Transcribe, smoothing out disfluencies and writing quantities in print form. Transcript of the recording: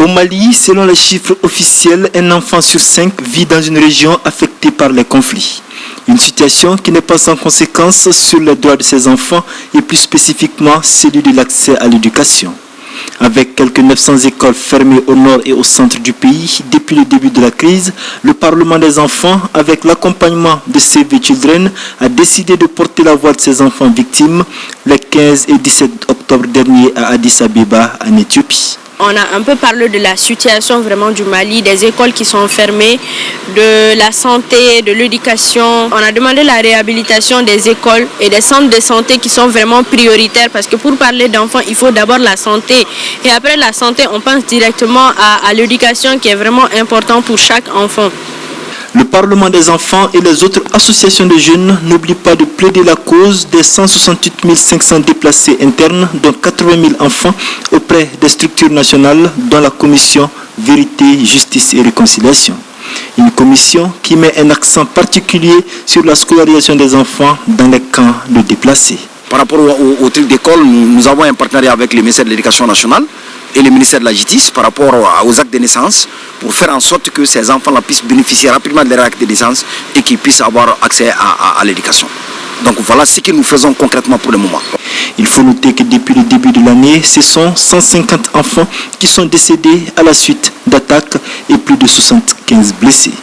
Au Mali, selon les chiffres officiels, un enfant sur 5 vit dans une région affectée par les conflits. Une situation qui n'est pas sans conséquence sur les droits de ces enfants et plus spécifiquement celui de l'accès à l'éducation. Avec quelques 900 écoles fermées au nord et au centre du pays depuis le début de la crise, le Parlement des enfants, avec l'accompagnement de Save the Children, a décidé de porter la voix de ces enfants victimes les 15 et 17 octobre dernier à Addis Abeba, en Éthiopie. On a un peu parlé de la situation vraiment du Mali, des écoles qui sont fermées, de la santé, de l'éducation. On a demandé la réhabilitation des écoles et des centres de santé qui sont vraiment prioritaires parce que pour parler d'enfants, il faut d'abord la santé. Et après la santé, on pense directement à l'éducation qui est vraiment important pour chaque enfant. Le Parlement des enfants et les autres associations de jeunes n'oublient pas de plaider la cause des 168 500 déplacés internes, dont 80 000 enfants, auprès des structures nationales, dont la commission Vérité, Justice et Réconciliation. Une commission qui met un accent particulier sur la scolarisation des enfants dans les camps de déplacés. Par rapport au truc d'école, nous avons un partenariat avec le ministère de l'Éducation nationale et le ministère de la Justice par rapport aux actes de naissance pour faire en sorte que ces enfants-là puissent bénéficier rapidement de leur acte de naissance et qu'ils puissent avoir accès à l'éducation. Donc voilà ce que nous faisons concrètement pour le moment. Il faut noter que depuis le début de l'année, ce sont 150 enfants qui sont décédés à la suite d'attaques et plus de 75 blessés.